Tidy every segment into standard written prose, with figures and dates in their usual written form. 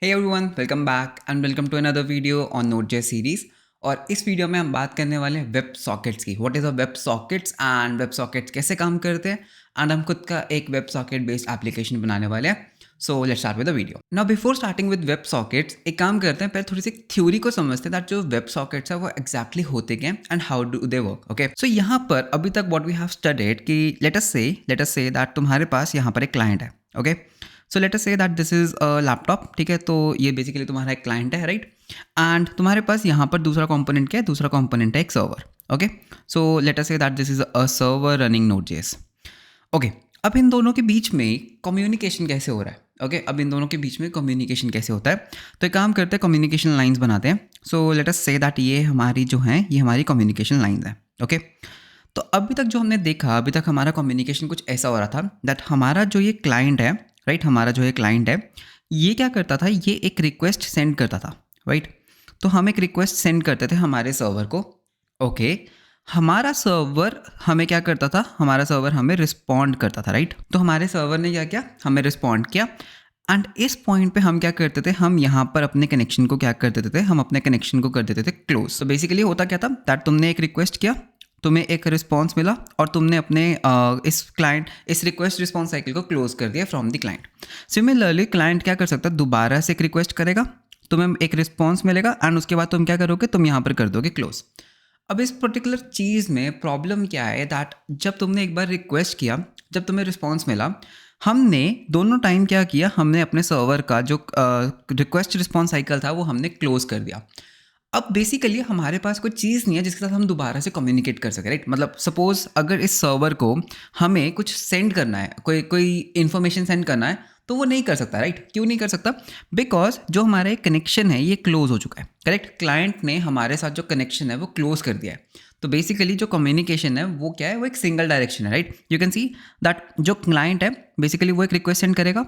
Hey everyone, welcome back and welcome to another video on Node.js series। और इस video में हम बात करने वाले हैं वेब सॉकेट्स की। What is a web sockets and web sockets कैसे काम करते हैं, एंड हम खुद का एक वेब सॉकेट बेस्ड एप्लीकेशन बनाने वाले हैं। So let's start with the video. Now before starting with web sockets एक काम करते हैं, पहले थोड़ी सी थ्योरी को समझते हैं दैट जो वेब सॉकेट्स है वो एक्जैक्टली होते क्या and how do they work. Okay, so यहाँ पर अभी तक व्हाट वी हैव स्टडीड कि लेट अस से दैट तुम्हारे पास यहाँ पर एक क्लाइंट है। Okay, so let us say that this is a laptop. ठीक है, तो ये बेसिकली तुम्हारा एक क्लाइंट है, राइट। एंड तुम्हारे पास यहाँ पर दूसरा कंपोनेंट क्या है? दूसरा कंपोनेंट है एक server. Okay, so let us say that this is a server running Node.js। Okay, अब इन दोनों के बीच में कम्युनिकेशन कैसे हो रहा है? ओके, अब इन दोनों के बीच में कम्युनिकेशन कैसे होता है? तो एक काम करते हैं, कम्युनिकेशन लाइंस बनाते हैं। So let us say that ये हमारी जो है ये हमारी कम्युनिकेशन लाइंस है। ओके, तो अभी तक जो हमने देखा, अभी तक हमारा कम्युनिकेशन कुछ ऐसा हो रहा था दैट हमारा जो ये क्लाइंट है, राइट, हमारा जो ये क्लाइंट है ये क्या करता था? ये एक रिक्वेस्ट सेंड करता था, राइट। तो हम एक रिक्वेस्ट सेंड करते थे हमारे सर्वर को। ओके, हमारा सर्वर हमें क्या करता था? हमारा सर्वर हमें रिस्पॉन्ड करता था, राइट। तो हमारे सर्वर ने क्या किया? हमें रिस्पॉन्ड किया। एंड इस पॉइंट पे हम क्या करते थे? हम यहाँ पर अपने कनेक्शन को क्या कर देते थे? हम अपने कनेक्शन को कर देते थे क्लोज। तो बेसिकली होता क्या था दैट तुमने एक रिक्वेस्ट किया, तुम्हें एक रिस्पॉन्स मिला और तुमने अपने इस रिक्वेस्ट रिस्पॉन्स साइकिल को क्लोज कर दिया from the client. Similarly client क्या कर सकता है? दोबारा से एक रिक्वेस्ट करेगा, तुम्हें एक रिस्पॉन्स मिलेगा एंड उसके बाद तुम क्या करोगे? तुम यहाँ पर कर दोगे क्लोज। अब इस पर्टिकुलर चीज़ में प्रॉब्लम क्या है दैट जब तुमने एक बार रिक्वेस्ट किया, जब तुम्हें रिस्पॉन्स मिला, हमने दोनों टाइम क्या किया? हमने अपने सर्वर का जो रिक्वेस्ट रिस्पॉन्स साइकिल था वो हमने क्लोज कर दिया। अब बेसिकली हमारे पास कोई चीज़ नहीं है जिसके साथ हम दोबारा से कम्युनिकेट कर सकें, राइट। मतलब सपोज अगर इस सर्वर को हमें कुछ सेंड करना है, कोई कोई इन्फॉर्मेशन सेंड करना है, तो वो नहीं कर सकता, राइट। क्यों नहीं कर सकता? बिकॉज जो हमारा एक कनेक्शन है ये क्लोज हो चुका है, करेक्ट। क्लाइंट ने हमारे साथ जो कनेक्शन है वो क्लोज कर दिया है। तो बेसिकली जो कम्युनिकेशन है वो क्या है? वो एक सिंगल डायरेक्शन है, right. You can see that जो क्लाइंट है बेसिकली वो एक रिक्वेस्ट सेंड करेगा,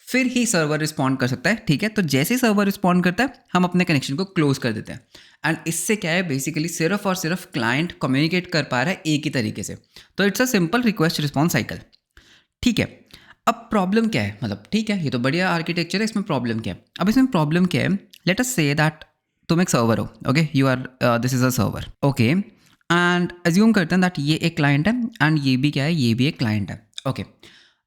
फिर ही सर्वर रिस्पॉन्ड कर सकता है। ठीक है, तो जैसे ही सर्वर रिस्पॉन्ड करता है हम अपने कनेक्शन को क्लोज कर देते हैं। एंड इससे क्या है? बेसिकली सिर्फ और सिर्फ क्लाइंट कम्युनिकेट कर पा रहा है एक ही तरीके से। तो it's a simple request response cycle. ठीक है, अब प्रॉब्लम क्या है? मतलब ठीक है, ये तो बढ़िया आर्किटेक्चर है, इसमें प्रॉब्लम क्या है? अब इसमें प्रॉब्लम क्या है? लेट अस से दैट तुम एक सर्वर हो। Okay, you are this is a server. Okay, and assume करते हैं दैट ये एक क्लाइंट है एंड ये भी क्या है? ये भी एक क्लाइंट है। ओके,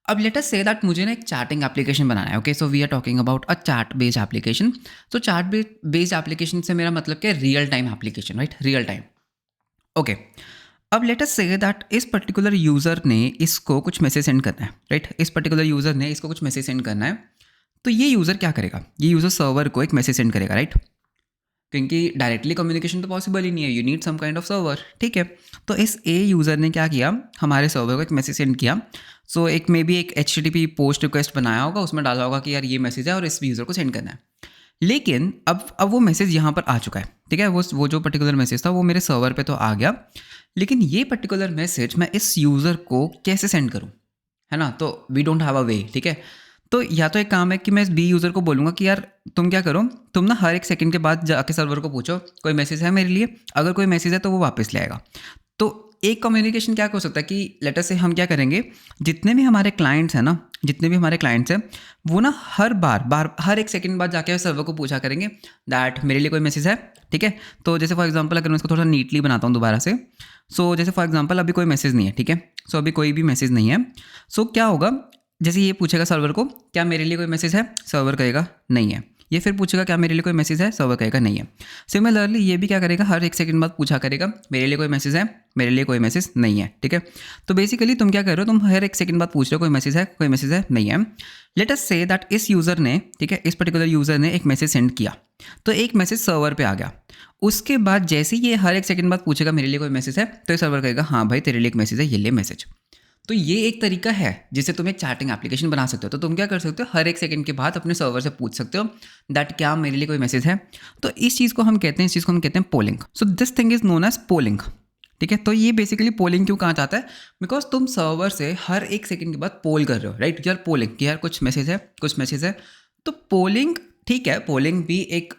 अब लेट अस से दैट मुझे ना एक चैटिंग एप्लीकेशन बनाना है। Okay, so we are talking about a chat based application. तो चैट बेस्ड एप्लीकेशन से मेरा मतलब क्या है? Real time application, right, real time. Okay, अब लेट अस से दैट इस पर्टिकुलर यूज़र ने इसको कुछ मैसेज सेंड करना है, राइट। इस पर्टिकुलर यूज़र ने इसको कुछ मैसेज सेंड करना है। तो ये यूज़र क्या करेगा? ये यूज़र सर्वर को एक मैसेज सेंड करेगा, राइट। क्योंकि डायरेक्टली कम्युनिकेशन तो पॉसिबल ही नहीं है, you need some kind of server. ठीक है, तो इस ए यूज़र ने क्या किया? हमारे सर्वर को एक मैसेज सेंड किया। सो एक मे बी एक HTTP पोस्ट रिक्वेस्ट बनाया होगा, उसमें डाला होगा कि यार ये मैसेज है और इस यूज़र को सेंड करना है। लेकिन अब वो मैसेज यहाँ पर आ चुका है। ठीक है, वो जो पर्टिकुलर मैसेज था वो मेरे सर्वर पे तो आ गया, लेकिन ये पर्टिकुलर मैसेज मैं इस यूज़र को कैसे सेंड करूँ? है ना, तो वी डोंट हैव अ वे। ठीक है, तो या तो एक काम है कि मैं इस बी यूज़र को बोलूँगा कि यार तुम क्या करो, तुम ना हर एक सेकंड के बाद जाके सर्वर को पूछो कोई मैसेज है मेरे लिए। अगर कोई मैसेज है तो वो वापस ले आएगा। तो एक कम्युनिकेशन क्या हो सकता है कि लेटर से हम क्या करेंगे? जितने भी हमारे क्लाइंट्स हैं ना, जितने भी हमारे क्लाइंट्स हैं, वो ना हर एक सेकंड बाद जाके सर्वर को पूछा करेंगे दैट मेरे लिए कोई मैसेज है। ठीक है, तो जैसे फॉर एग्जांपल अगर मैं इसको थोड़ा नीटली बनाता हूँ दोबारा से। सो जैसे फॉर एग्जांपल अभी कोई मैसेज नहीं है। ठीक है, सो अभी कोई भी मैसेज नहीं है। सो क्या होगा? जैसे ये पूछेगा सर्वर को क्या मेरे लिए कोई मैसेज है? सर्वर कहेगा नहीं है। ये फिर पूछेगा क्या मेरे लिए कोई मैसेज है? सर्वर कहेगा नहीं है। सिमिलरली ये भी क्या करेगा? हर एक सेकंड बाद पूछा करेगा मेरे लिए कोई मैसेज है? मेरे लिए कोई मैसेज नहीं है। ठीक है, तो बेसिकली तुम क्या कर रहे हो? तुम हर एक सेकंड बाद पूछ रहे हो कोई मैसेज है? कोई मैसेज है? नहीं है। लेट अस से दैट इस यूज़र ने, ठीक है, इस पर्टिकुलर यूज़र ने एक मैसेज सेंड किया, तो एक मैसेज सर्वर पे आ गया। उसके बाद जैसे ही ये हर एक सेकंड बाद पूछेगा मेरे लिए कोई मैसेज है, तो ये सर्वर कहेगा हाँ भाई तेरे लिए एक मैसेज है, ये ले मैसेज। तो ये एक तरीका है जिससे तुम एक चैटिंग एप्लीकेशन बना सकते हो। तो तुम क्या कर सकते हो? हर एक सेकंड के बाद अपने सर्वर से पूछ सकते हो दैट क्या मेरे लिए कोई मैसेज है। तो इस चीज़ को हम कहते हैं, इस चीज़ को हम कहते हैं polling. So this thing is known as polling. ठीक है, तो ये बेसिकली पोलिंग क्यों कहा जाता है? बिकॉज तुम सर्वर से हर एक सेकंड के बाद पोल कर रहे हो, राइट। यार पोलिंग कि यार कुछ मैसेज है, कुछ मैसेज है। तो पोलिंग, ठीक है, पोलिंग भी एक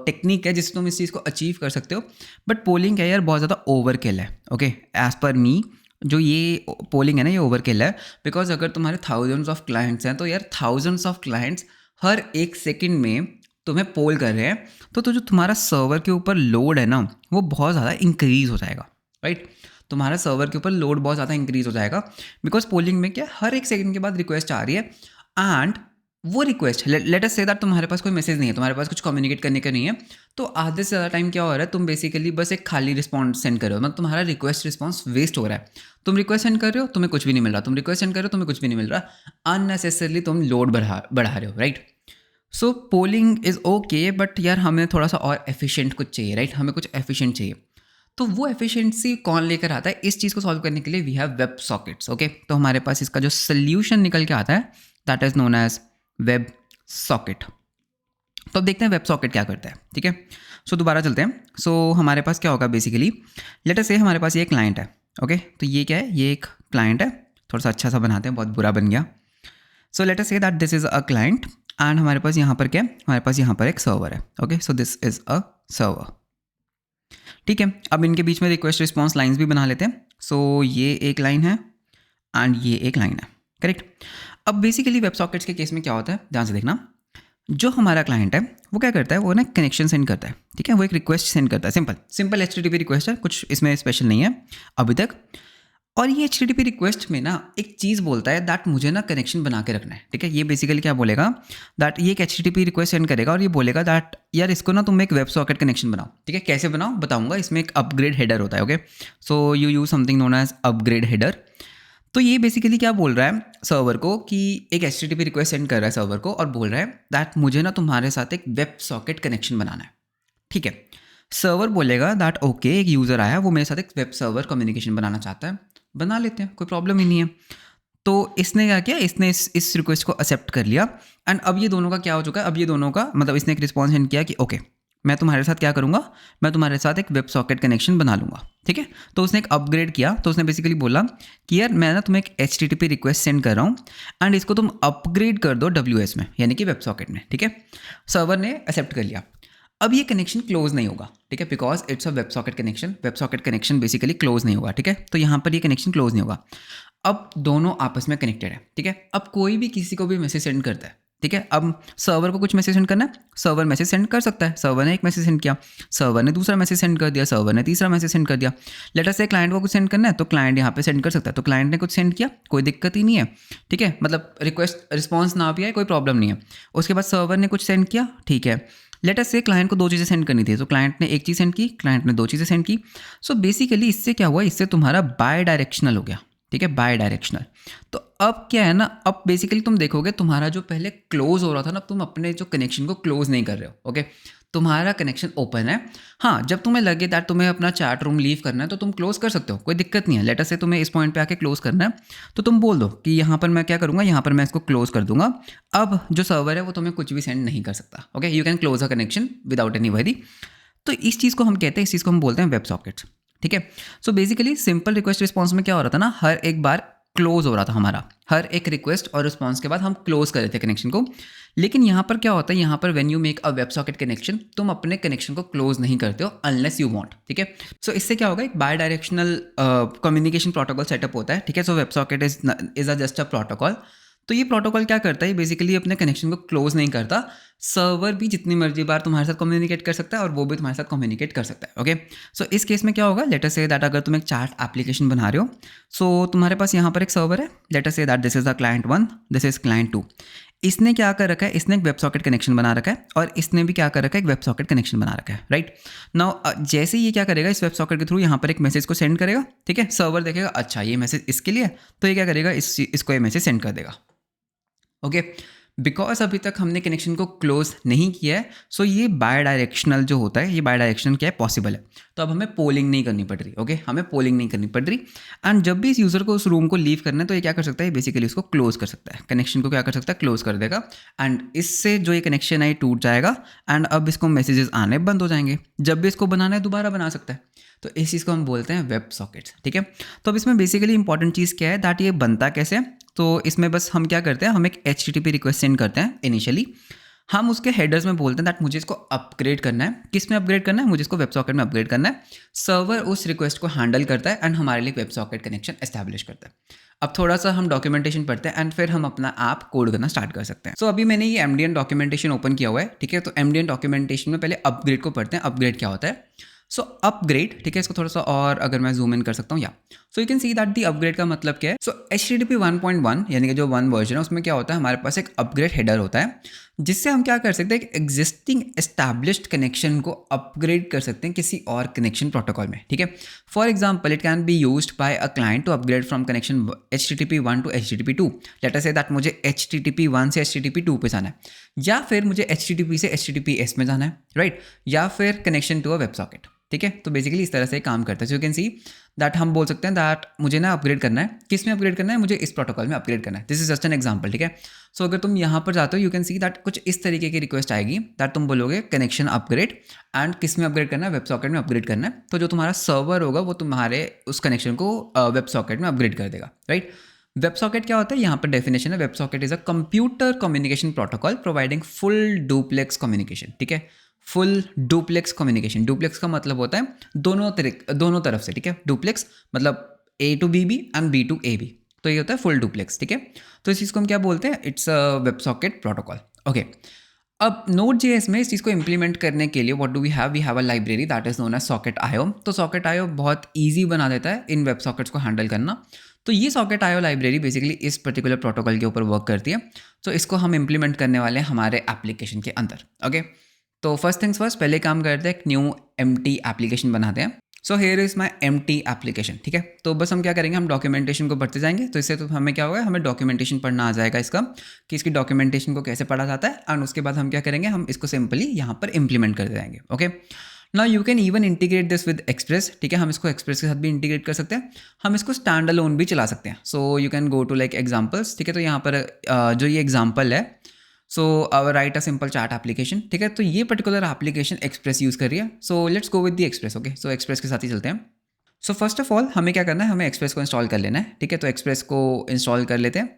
टेक्निक है जिससे तुम इस चीज़ को अचीव कर सकते हो। बट पोलिंग क्या है यार, बहुत ज़्यादा ओवरकिल है। ओके, एज पर मी जो ये पोलिंग है ना, ये ओवरकिल है। बिकॉज अगर तुम्हारे थाउजेंड्स ऑफ क्लाइंट्स हैं तो यार थाउजेंड्स ऑफ क्लाइंट्स हर एक सेकंड में तुम्हें पोल कर रहे हैं, तो जो तुम्हारा सर्वर के ऊपर लोड है ना वो बहुत ज़्यादा इंक्रीज हो जाएगा, राइट। तुम्हारा सर्वर के ऊपर लोड बहुत ज़्यादा इंक्रीज हो जाएगा, बिकॉज पोलिंग में क्या हर एक सेकंड के बाद रिक्वेस्ट आ रही है, एंड वो request late us say that तुम्हारे पास कोई मैसेज नहीं है, तुम्हारे पास कुछ कम्युनिकेट करने का नहीं है, तो आधे से ज़्यादा टाइम क्या हो रहा है, तुम बेसिकली बस एक खाली रिस्पॉन्स सेंड कर रहे हो, मतलब तुम्हारा रिक्वेस्ट रिस्पॉन्स वेस्ट हो रहा है। तुम रिक्वेस्ट सेंड कर रहे हो, तुम्हें कुछ भी नहीं मिल रहा, तुम रिक्वेस्ट सेंड कर रहे हो, तुम्हें कुछ भी नहीं मिल रहा, अननेसेसरली तुम लोड बढ़ा रहे हो, right. So polling is okay, but यार हमें थोड़ा सा और एफिशिएंट कुछ चाहिए, राइट, हमें कुछ एफिशिएंट चाहिए। तो वो एफिशिएंसी कौन लेकर आता है, इस चीज़ को सॉल्व करने के लिए we have web sockets, okay. तो हमारे पास इसका जो सोल्यूशन निकल के आता है that is known as web socket. तो अब देखते हैं वेब सॉकेट क्या करता है, ठीक है। सो दोबारा चलते हैं। सो हमारे पास क्या होगा बेसिकली, लेट अस से हमारे पास ये क्लाइंट है, ओके। तो ये क्या है, ये एक क्लाइंट है, थोड़ा सा अच्छा सा बनाते हैं, बहुत बुरा बन गया। So let us say that this is a client and हमारे पास यहाँ पर क्या है, हमारे पास यहाँ पर एक सर्वर है, okay. So this is a server, ठीक है। अब इनके बीच में रिक्वेस्ट रिस्पॉन्स लाइन्स भी बना लेते हैं। सो ये एक लाइन है एंड ये एक लाइन है, करेक्ट। अब बेसिकली वेब सॉकेट्स के केस में क्या होता है, ध्यान से देखना, जो हमारा क्लाइंट है वो क्या करता है, वो ना कनेक्शन सेंड करता है, ठीक है। वो एक रिक्वेस्ट सेंड करता है, सिंपल HTTP रिक्वेस्ट है, कुछ इसमें स्पेशल नहीं है अभी तक। और ये HTTP रिक्वेस्ट में ना एक चीज़ बोलता है दैट मुझे ना कनेक्शन बना के रखना है, ठीक है। ये बेसिकली क्या बोलेगा दैट ये एक HTTP रिक्वेस्ट सेंड करेगा और ये बोलेगा दैट यार इसको ना तुम एक वेब सॉकेट कनेक्शन बनाओ, ठीक है। कैसे बनाओ बताऊंगा, इसमें एक अपग्रेड हेडर होता है, okay. So you use something known as upgrade header. तो ये बेसिकली क्या बोल रहा है सर्वर को कि एक HTTP रिक्वेस्ट सेंड कर रहा है सर्वर को और बोल रहा है दैट मुझे ना तुम्हारे साथ एक वेब सॉकेट कनेक्शन बनाना है, ठीक है। सर्वर बोलेगा दैट ओके, एक यूज़र आया, वो मेरे साथ एक वेब सर्वर कम्युनिकेशन बनाना चाहता है, बना लेते हैं, कोई प्रॉब्लम ही नहीं है। तो इसने क्या किया, इसने इस रिक्वेस्ट को एक्सेप्ट कर लिया एंड अब ये दोनों का क्या हो चुका है, अब ये दोनों का मतलब इसने एक रिस्पॉन्स सेंड किया कि ओके मैं तुम्हारे साथ क्या करूँगा, मैं तुम्हारे साथ एक वेब सॉकेट कनेक्शन बना लूँगा, ठीक है। तो उसने एक अपग्रेड किया, तो उसने बेसिकली बोला कि यार मैं ना तुम्हें एक HTTP रिक्वेस्ट सेंड कर रहा हूँ एंड इसको तुम अपग्रेड कर दो WS में, यानी कि वेब सॉकेट में, ठीक है। सर्वर ने एक्सेप्ट कर लिया। अब ये कनेक्शन क्लोज नहीं होगा, ठीक है, because it's a web socket connection. Web socket connection basically close नहीं होगा, ठीक है। तो यहाँ पर ये कनेक्शन क्लोज नहीं होगा। अब दोनों आपस में कनेक्टेड है, ठीक है। अब कोई भी किसी को भी मैसेज सेंड करता है, ठीक है। अब सर्वर को कुछ मैसेज सेंड करना है, सर्वर मैसेज सेंड कर सकता है, सर्वर ने एक मैसेज सेंड किया, सर्वर ने दूसरा मैसेज सेंड कर दिया, सर्वर ने तीसरा मैसेज सेंड कर दिया। लेट अस से क्लाइंट को कुछ सेंड करना है तो क्लाइंट यहाँ पे सेंड कर सकता है, तो क्लाइंट ने कुछ सेंड किया, कोई दिक्कत ही नहीं है, ठीक है। मतलब रिक्वेस्ट रिस्पॉन्स ना भी आए कोई प्रॉब्लम नहीं है। उसके बाद सर्वर ने कुछ सेंड किया, ठीक है। लेट अस से क्लाइंट को दो चीज़ें सेंड करनी थी, तो क्लाइंट ने एक चीज़ सेंड की, क्लाइंट ने दो चीज़ें सेंड की। सो बेसिकली इससे क्या हुआ, इससे तुम्हारा बाय डायरेक्शनल हो गया, ठीक है, बाय डायरेक्शनल। तो अब क्या है ना, अब बेसिकली तुम देखोगे तुम्हारा जो पहले क्लोज हो रहा था ना, तुम अपने जो कनेक्शन को क्लोज नहीं कर रहे हो, ओके। तुम्हारा कनेक्शन ओपन है। हाँ, जब तुम्हें लगे दैट तुम्हें अपना चैट रूम लीव करना है तो तुम क्लोज कर सकते हो, कोई दिक्कत नहीं है। लेट अस से तुम्हें इस पॉइंट पे आके क्लोज करना है तो तुम बोल दो कि यहाँ पर मैं क्या करूँगा, यहाँ पर मैं इसको क्लोज कर दूंगा। अब जो सर्वर है वो तुम्हें कुछ भी सेंड नहीं कर सकता, okay. You can close a connection without any worry. तो इस चीज़ को हम कहते हैं, इस चीज़ को हम बोलते हैं वेब सॉकेट्स, ठीक है। So basically simple request response में क्या हो रहा था ना, हर एक बार क्लोज हो रहा था हमारा, हर एक रिक्वेस्ट और रिस्पॉन्स के बाद हम क्लोज कर रहे थे कनेक्शन को। लेकिन यहाँ पर क्या होता है, यहाँ पर when you make a web socket connection, तुम अपने कनेक्शन को क्लोज नहीं करते हो अनलेस यू वांट, ठीक है। सो इससे क्या होगा, एक bidirectional communication protocol setup होता है, ठीक है। So web socket is a just a protocol. तो ये प्रोटोकॉल क्या करता है, बेसिकली अपने कनेक्शन को क्लोज नहीं करता। सर्वर भी जितनी मर्जी बार तुम्हारे साथ कम्युनिकेट कर सकता है और वो भी तुम्हारे साथ कम्युनिकेट कर सकता है, ओके। सो इस केस में क्या होगा, लेट अस से दैट अगर तुम एक चैट एप्लीकेशन बना रहे हो, सो तुम्हारे पास यहाँ पर एक सर्वर है, late us say that this is the client 1, this is client 2। इसने क्या कर रखा है, इसने एक वेब सॉकेट कनेक्शन बना रखा है और इसने भी क्या कर रखा है, एक वेब सॉकेट कनेक्शन बना रखा है, राइट। नाउ जैसे ही ये क्या करेगा, इस वेब सॉकेट के थ्रू यहाँ पर एक मैसेज को सेंड करेगा, ठीक है। सर्वर देखेगा अच्छा ये मैसेज इसके लिए, तो ये क्या करेगा, इसको ये मैसेज सेंड कर देगा, ओके। बिकॉज अभी तक हमने कनेक्शन को क्लोज नहीं किया है, सो ये बाय डायरेक्शनल जो होता है, ये बाय डायरेक्शनल क्या है, पॉसिबल है। तो अब हमें पोलिंग नहीं करनी पड़ रही, ओके, हमें पोलिंग नहीं करनी पड़ रही। एंड जब भी इस यूज़र को उस रूम को लीव करना है तो ये क्या कर सकता है, बेसिकली उसको क्लोज कर सकता है, कनेक्शन को क्या कर सकता है, क्लोज कर देगा। एंड इससे जो ये कनेक्शन है ये टूट जाएगा एंड अब इसको मैसेजेस आने बंद हो जाएंगे। जब भी इसको बनाना है दोबारा बना सकता है। तो इस चीज़ को हम बोलते हैं वेब सॉकेट्स, ठीक है। तो अब इसमें बेसिकली इंपॉर्टेंट चीज़ क्या है, दैट ये बनता कैसे है। तो इसमें बस हम क्या करते हैं, हम एक HTTP रिक्वेस्ट सेंड करते हैं इनिशियली। हम उसके हेडर्स में बोलते हैं दैट मुझे इसको अपग्रेड करना है। किस में अपग्रेड करना है? मुझे इसको वेब सॉकेट में अपग्रेड करना है। सर्वर उस रिक्वेस्ट को हैंडल करता है एंड हमारे लिए वेब सॉकेट कनेक्शन एस्टैब्लिश करता है। अब थोड़ा सा हम डॉक्यूमेंटेशन पढ़ते हैं एंड फिर हम अपना ऐप कोड करना स्टार्ट कर सकते हैं। सो अभी मैंने ये एमडीएन डॉक्यूमेंटेशन ओपन किया हुआ है, ठीक है। तो एमडीएन डॉक्यूमेंटेशन में पहले अपग्रेड को पढ़ते हैं, अपग्रेड क्या होता है। सो अपग्रेड, ठीक है, इसको थोड़ा सा और अगर मैं जूम इन कर सकता हूँ, या सो you can see that the upgrade का मतलब क्या है। सो HTTP 1.1 यानी कि जो 1 वर्जन है उसमें क्या होता है, हमारे पास एक अपग्रेड हेडर होता है जिससे हम क्या कर सकते हैं, एक एग्जिस्टिंग एस्टैब्लिश्ड कनेक्शन को अपग्रेड कर सकते हैं किसी और कनेक्शन प्रोटोकॉल में, ठीक है। For example it can be used by a client to upgrade from connection HTTP 1 to HTTP 2। Let us say that मुझे HTTP 1 से HTTP 2 पे जाना है, या फिर मुझे HTTP से HTTPS में जाना है, राइट, या फिर connection to a web socket, ठीक है। तो बेसिकली इस तरह से काम करता है। So you can see that हम बोल सकते हैं दैट मुझे ना अपग्रेड करना है, किस में अपग्रेड करना है, मुझे इस प्रोटोकॉल में अपग्रेड करना है। This is just an example, ठीक है। सो अगर तुम यहाँ पर जाते हो, यू कैन सी दैट कुछ इस तरीके की रिक्वेस्ट आएगी दैट तुम बोलोगे कनेक्शन अपग्रेड एंड किस में अपग्रेड करना है, वेब सॉकेट में अपग्रेड करना है। तो जो तुम्हारा सर्वर होगा वो तुम्हारे उस कनेक्शन को वेब सॉकेट में अपग्रेड कर देगा, राइट। वेब सॉकेट क्या होता है, यहाँ पर डेफिनेशन है, web socket is a computer communication protocol providing full duplex communication, ठीक है। फुल डुप्लेक्स कम्युनिकेशन, डुप्लेक्स का मतलब होता है दोनों तरफ से, ठीक है। डुप्लेक्स मतलब A to B भी एंड B to A भी, तो ये होता है फुल डुप्लेक्स, ठीक है। तो इस चीज़ को हम क्या बोलते हैं, it's a web socket protocol, okay. अब Node.js में इस चीज़ को इंप्लीमेंट करने के लिए what do we have a library that is known as Socket.io। तो Socket.io बहुत ईजी बना देता है इन वेब सॉकेट्स को हैंडल करना। तो ये Socket.io लाइब्रेरी बेसिकली इस पर्टिकुलर प्रोटोकॉल के ऊपर वर्क करती है। तो इसको हम इंप्लीमेंट करने वाले हैं हमारे एप्लीकेशन के अंदर, ओके। तो फर्स्ट थिंग्स फर्स्ट, पहले काम करते हैं, एक न्यू एम्प्टी एप्लीकेशन बनाते हैं। So here is my empty application, ठीक है। तो बस हम क्या करेंगे, हम डॉक्यूमेंटेशन को पढ़ते जाएंगे। तो इससे तो हमें क्या होगा, हमें डॉक्यूमेंटेशन पढ़ना आ जाएगा इसका, कि इसकी डॉक्यूमेंटेशन को कैसे पढ़ा जाता है। एंड उसके बाद हम क्या करेंगे, हम इसको सिंपली यहाँ पर इंप्लीमेंट कर जाएंगे, okay. Now you can even integrate this with express, ठीक है। हम इसको एक्सप्रेस के साथ भी इंटीग्रेट कर सकते हैं, हम इसको स्टैंड अलोन भी चला सकते हैं। So you can go to like examples, ठीक है। तो यहाँ पर जो ये एग्जाम्पल है, so write a simple chat application, ठीक है। तो ये पर्टिकुलर एप्लीकेशन एक्सप्रेस यूज़ कर रही है। So let's go with the express, okay. So express के साथ ही चलते हैं। सो फर्स्ट ऑफ ऑल हमें क्या करना है, हमें एक्सप्रेस को इंस्टॉल कर लेना है, ठीक है। तो एक्सप्रेस को इंस्टॉल कर लेते हैं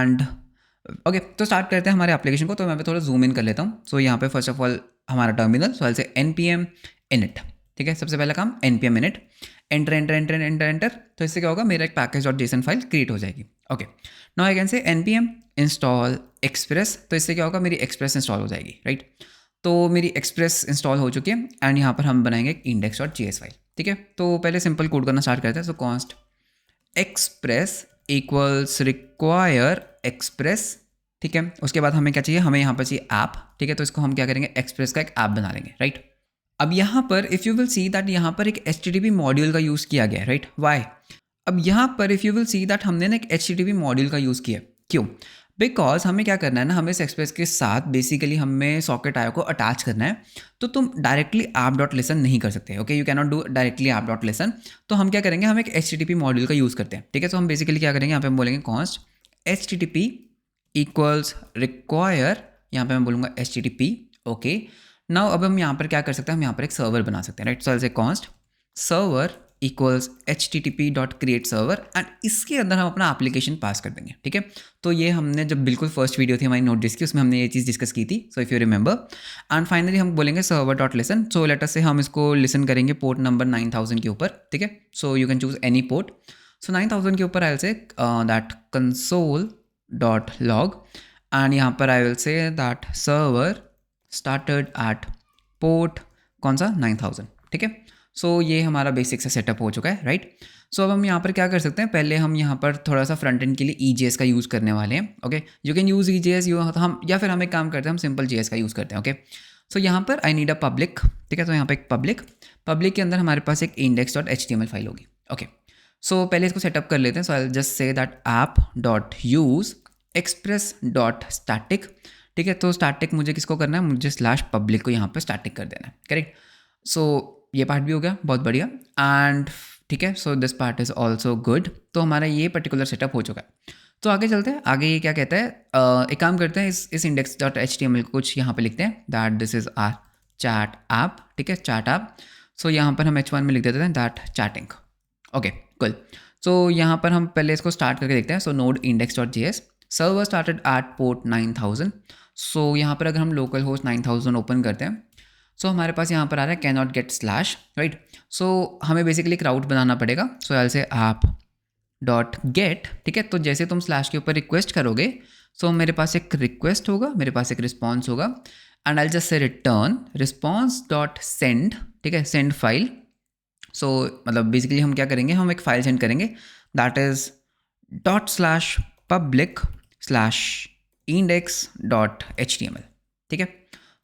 एंड ओके, तो स्टार्ट करते हैं हमारे एप्लीकेशन को। तो मैं थोड़ा जूम इन कर लेता हूँ। सो यहाँ पे फर्स्ट ऑफ ऑल हमारा टर्मिनल, सो से npm init, ठीक है। सबसे पहला काम npm init, enter enter enter enter enter. तो इससे क्या होगा, मेरा एक package.json फाइल क्रिएट हो जाएगी, okay. Now I can say npm install express. तो इससे क्या होगा, मेरी एक्सप्रेस इंस्टॉल हो जाएगी, राइट। तो मेरी एक्सप्रेस इंस्टॉल हो चुकी है एंड यहाँ पर हम बनाएंगे एक index.js फाइल, ठीक है। तो पहले सिंपल कोड करना स्टार्ट करते हैं। सो const express equals require express, ठीक है। उसके बाद हमें क्या चाहिए, हमें यहाँ पर चाहिए ऐप, ठीक है। तो इसको हम क्या करेंगे, एक्सप्रेस का एक ऐप बना लेंगे, राइट। अब यहाँ पर if you will see that यहाँ पर एक HTTP मॉड्यूल का यूज़ किया गया है, राइट। वाई? अब यहाँ पर if you will C that हमने ना एक HTTP मॉड्यूल का यूज़ किया, क्यों? बिकॉज हमें क्या करना है ना, हमें इस एक्सप्रेस के साथ बेसिकली हमें Socket.io को अटैच करना है। तो तुम डायरेक्टली app.listen नहीं कर सकते, okay. You can not do directly app.listen। तो हम क्या करेंगे, हम एक HTTP मॉड्यूल का यूज़ करते हैं, ठीक है। तो हम बेसिकली क्या करेंगे, यहाँ पे हम बोलेंगे कॉन्स्ट HTTP इक्वल्स रिक्वायर, यहाँ पे मैं बोलूँगा HTTP, ओके। नाउ अब हम यहाँ पर क्या कर सकते हैं, हम यहाँ पर एक सर्वर बना सकते हैं, राइट। सो से const server equals http.create_server and इसके अंदर हम अपना एप्लीकेशन पास कर देंगे, ठीक है। तो ये हमने जब बिल्कुल फर्स्ट वीडियो थी हमारी Node.js की, उसमें हमने ये चीज़ डिस्कस की थी, सो if you remember. And finally हम बोलेंगे server.listen। सो लेट अस से हम इसको लिसन करेंगे पोर्ट नंबर 9000 के ऊपर, ठीक है। So you can choose any port. So 9000 के ऊपर I will say that console.log and यहाँ पर I will say that server started at port कौन सा 9000, ठीक है। सो ये हमारा बेसिक सा सेटअप हो चुका है, राइट। सो अब हम यहाँ पर क्या कर सकते हैं, पहले हम यहाँ पर थोड़ा सा फ्रंट एंड के लिए EJS का यूज़ करने वाले हैं, okay. You can use EJS हम, या फिर हम एक काम करते हैं, हम सिंपल JS का यूज़ करते हैं, ओके। सो यहाँ पर आई नीड अ पब्लिक, ठीक है। तो यहाँ पर एक पब्लिक के अंदर हमारे पास एक index.html फाइल होगी, ओके। सो पहले इसको सेटअप कर लेते हैं। So I just say that app.use express.static, ठीक है। तो स्टैटिक मुझे किसको करना है, मुझे /public को यहाँ पे स्टैटिक कर देना है, करेक्ट। सो ये पार्ट भी हो गया, बहुत बढ़िया। एंड ठीक है, so this part is also good. तो हमारा ये पर्टिकुलर सेटअप हो चुका है। तो आगे चलते हैं, आगे ये क्या कहता है, एक काम करते हैं, इस index.html को कुछ यहाँ पे लिखते हैं that this is our chat app, ठीक है, चैट ऐप। सो यहाँ पर हम h1 में लिख देते हैं दैट चैटिंग, ओके कूल। सो यहाँ पर हम पहले इसको स्टार्ट करके देखते हैं। सो node index.js server started at port 9000। सो यहाँ पर अगर हम लोकल होस्ट 9000 ओपन करते हैं, सो हमारे पास यहाँ पर आ रहा है can not get slash, right. So हमें बेसिकली एक राउट बनाना पड़ेगा। So I will say app dot get, ठीक है। तो जैसे तुम स्लैश के ऊपर रिक्वेस्ट करोगे, सो मेरे पास एक रिक्वेस्ट होगा, मेरे पास एक रिस्पॉन्स होगा, and I just say return response dot send, ठीक है, सेंड फाइल। सो मतलब बेसिकली हम क्या करेंगे, हम एक फाइल सेंड करेंगे that is dot slash public slash index dot HTML, ठीक है।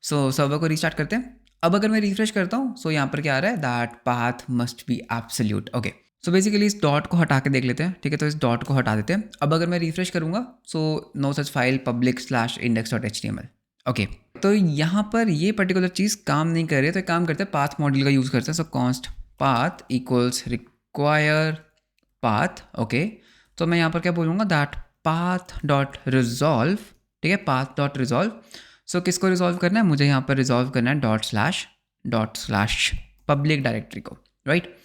सो सर्वर को रिस्टार्ट करते हैं। अब अगर मैं रिफ्रेश करता हूँ, सो यहाँ पर क्या आ रहा है, that path must be absolute, okay. So basically इस डॉट को हटा के देख लेते हैं, ठीक है। तो इस डॉट को हटा देते हैं। अब अगर मैं रिफ्रेश करूँगा, so no such file public slash index dot HTML, okay. तो यहाँ पर ये पर्टिकुलर चीज़ काम नहीं कर रही है, तो एक काम करते हैं, पाथ मॉड्यूल का यूज़ करते हैं। सो const path equals require path, okay. तो मैं यहाँ पर क्या बोलूँगा, दैट पाथ डॉट रिजॉल्व, ठीक है, पाथ डॉट रिजॉल्व। सो किसको रिजॉल्व करना है, मुझे यहाँ पर रिजॉल्व करना है डॉट स्लैश पब्लिक डायरेक्टरी को, राइट।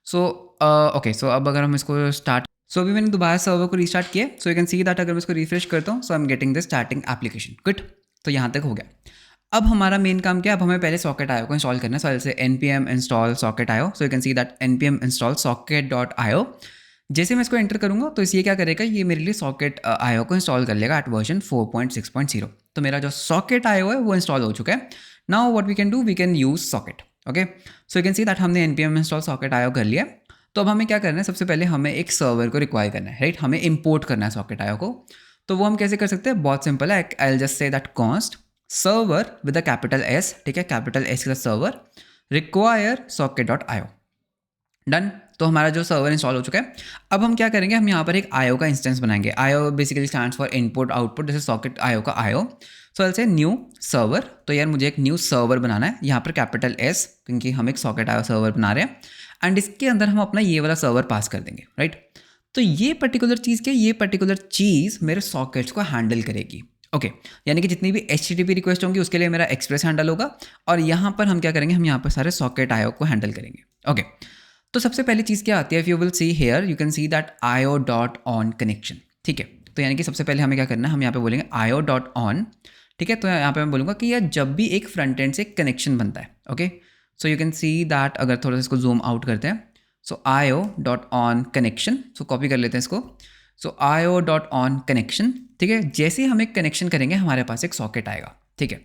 सो ओके, सो अब अगर हम इसको स्टार्ट, सो अभी मैंने दोबारा सर्वर को रिस्टार्ट किया। So you can see that अगर मैं इसको रिफ्रेश करता हूँ, so I am getting the starting application, good. तो यहाँ तक हो गया। अब हमारा मेन काम क्या है, अब हमें पहले सॉकेट आयो को इंस्टॉल करना है। सो से npm install socket io, so you can see that npm install socket.io। जैसे मैं इसको एंटर करूँगा, तो ये क्या करेगा, ये मेरे लिए सॉकेट आयो को इंस्टॉल कर लेगा एट वर्जन 4.6.0। तो मेरा जो सॉकेट आयो है वो इंस्टॉल हो चुका है। Now what we can do, we can use socket, okay. So you can see that हमने npm install socket io कर लिया। तो अब हमें क्या करना है, सबसे पहले हमें एक सर्वर को रिक्वायर करना है, राइट। हमें इंपोर्ट करना है सॉकेट आयो को। तो वो हम कैसे कर सकते हैं, बहुत सिंपल है। I will just say that const server with a capital S, ठीक है, कैपिटल S के साथ सर्वर रिक्वायर सॉकेट डॉट आयो, डन। तो हमारा जो सर्वर इंस्टॉल हो चुका है। अब हम क्या करेंगे, हम यहाँ पर एक आयो का इंस्टेंस बनाएंगे। आयो basically stands for input output, जैसे सॉकेट आयो का आयो। सो आई से न्यू सर्वर। तो यार मुझे एक न्यू सर्वर बनाना है, यहाँ पर कैपिटल S, क्योंकि हम एक सॉकेट आयो सर्वर बना रहे हैं, एंड इसके अंदर हम अपना ये वाला सर्वर पास कर देंगे, राइट। तो ये पर्टिकुलर चीज़ क्या, ये पर्टिकुलर चीज़ मेरे सॉकेट्स को हैंडल करेगी, ओके। यानी कि जितनी भी HTTP रिक्वेस्ट होंगी उसके लिए मेरा एक्सप्रेस हैंडल होगा, और यहाँ पर हम क्या करेंगे, हम यहाँ पर सारे सॉकेट आयो को हैंडल करेंगे, ओके। तो सबसे पहली चीज़ क्या आती है, if you will see here, you can see that io dot on connection, ठीक है। तो यानी कि सबसे पहले हमें क्या करना है, हम यहाँ पे बोलेंगे आयो डॉट ऑन, ठीक है। तो यहाँ पे मैं बोलूँगा कि यार जब भी एक फ्रंट एंड से कनेक्शन बनता है, okay. So you can see that, अगर थोड़ा सा इसको जूम आउट करते हैं, सो आयो dot on connection, so copy कर लेते हैं इसको। सो आयो डॉट ऑन कनेक्शन, ठीक है। जैसे ही हम एक कनेक्शन करेंगे, हमारे पास एक सॉकेट आएगा, ठीक है।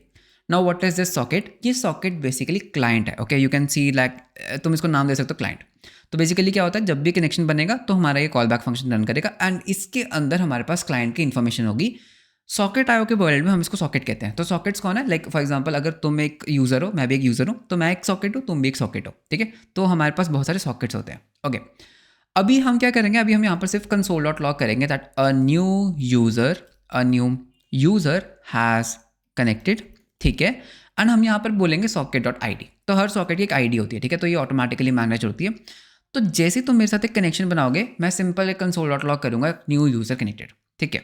Now what is this socket, ये सॉकेट बेसिकली क्लाइंट है, okay. You can C like, तुम इसको नाम दे सकते हो क्लाइंट। तो बेसिकली क्या होता है, जब भी कनेक्शन बनेगा तो हमारा ये कॉल बैक फंक्शन रन करेगा, एंड इसके अंदर हमारे पास क्लाइंट की इन्फॉर्मेशन होगी। सॉकेट आयो के वर्ल्ड में हम इसको सॉकेट कहते हैं। तो सॉकेट्स कौन है, लाइक फॉर एग्जांपल अगर तुम एक यूज़र हो, मैं भी एक यूज़र हूँ, तो मैं एक सॉकेट हूँ, तुम भी एक सॉकेट हो, ठीक है। तो हमारे पास बहुत सारे सॉकेट्स होते हैं, ओके। अभी हम क्या करेंगे, अभी हम यहाँ पर सिर्फ कंसोल डॉट लॉग करेंगे that a new user has connected, ठीक है। एंड हम यहाँ पर बोलेंगे सॉकेट डॉट ID। तो हर सॉकेट की एक ID होती है, ठीक है। तो ये ऑटोमेटिकली मैनेज होती है। तो जैसे तुम मेरे साथ एक कनेक्शन बनाओगे, मैं सिंपल एक कंसोल डॉट लॉग करूँगा न्यू यूज़र कनेक्टेड, ठीक है।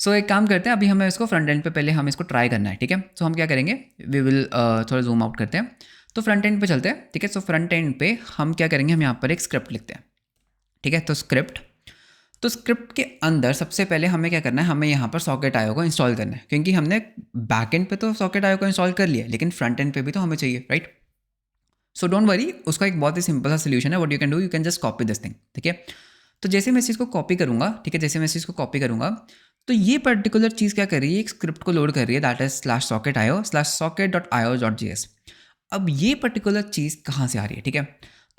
सो एक काम करते हैं, अभी हमें इसको फ्रंट एंड पे पहले हमें इसको ट्राई करना है, ठीक है। सो हम क्या करेंगे, वी विल थोड़ा जूम आउट करते हैं, तो फ्रंट एंड पे चलते हैं, ठीक है। सो फ्रंट एंड पे हम क्या करेंगे, हम यहाँ पर एक स्क्रिप्ट लिखते हैं, ठीक है। तो स्क्रिप्ट के अंदर सबसे पहले हमें क्या करना है, हमें यहाँ पर सॉकेट आयो को इंस्टॉल करना है, क्योंकि हमने बैक एंड पे तो सॉकेट आयो को इंस्टॉल कर लिया, लेकिन फ्रंट एंड पे भी तो हमें चाहिए, राइट। सो डोंट वरी, उसका एक बहुत ही सिंपल सा सोल्यूशन है। What you can do, you can just copy this thing, ठीक है। तो जैसे मैं इस चीज़ को कॉपी करूँगा, ठीक है, जैसे मैं इस चीज़ को कॉपी करूँगा, तो ये पर्टिकुलर चीज़ क्या कर रही है, एक स्क्रिप्ट को लोड कर रही है, दैट इज स्लैश सॉकेट आयो स्लैश सॉकेट डॉट आयो डॉट JS। अब ये पर्टिकुलर चीज़ कहाँ से आ रही है, ठीक है।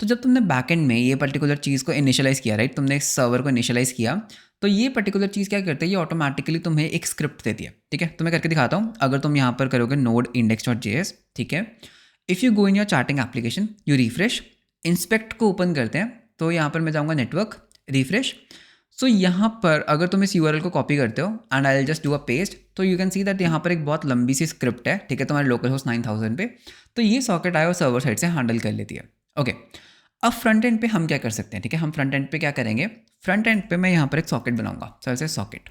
तो जब तुमने बैकएंड में ये पर्टिकुलर चीज़ को इनिशियलाइज़ किया, राइट, तुमने इस सर्वर को इनिशियलाइज़ किया, तो ये पर्टिकुलर चीज़ क्या करती है, ये ऑटोमेटिकली तुम्हें एक स्क्रिप्ट देती है, ठीक है। तो मैं करके दिखाता हूँ। अगर तुम यहाँ पर करोगे नोड इंडेक्स डॉट JS, ठीक है। If you go in your chatting application, you refresh, inspect को ओपन करते हैं, तो यहाँ पर मैं जाऊँगा नेटवर्क, रिफ्रेश। सो यहाँ पर अगर तुम इस URL को कॉपी करते हो and I will just do a paste, तो यू कैन सी दैट यहाँ पर एक बहुत लंबी सी स्क्रिप्ट है, ठीक है, तुम्हारे लोकल होस्ट 9000 पे। तो ये सॉकेट आयो सर्वर साइड से हैंडल कर लेती है, ओके। अब फ्रंट एंड पे हम क्या कर सकते हैं, ठीक है। हम फ्रंट एंड पे क्या करेंगे, फ्रंट एंड पे मैं यहाँ पर एक सॉकेट बनाऊंगा, so say socket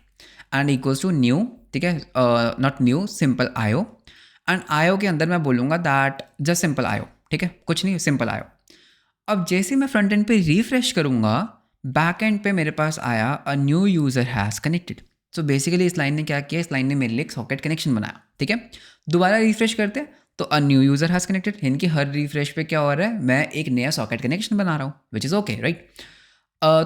and equals to new, ठीक है, not new, simple io. And io के अंदर मैं बोलूँगा दैट जस्ट सिंपल आयो, ठीक है, कुछ नहीं, सिंपल आयो। अब जैसे मैं फ्रंट एंड पे रिफ्रेश करूँगा, बैक एंड पे मेरे पास आया a new user has connected. So basically इस लाइन ने क्या किया, इस लाइन ने मेरे लिए एक सॉकेट कनेक्शन बनाया, ठीक है। दोबारा रिफ्रेश करते हैं तो a new user has connected, यानी कि हर रिफ्रेश पे क्या हो रहा है, मैं एक नया सॉकेट कनेक्शन बना रहा हूँ, विच इज़ ओके, राइट।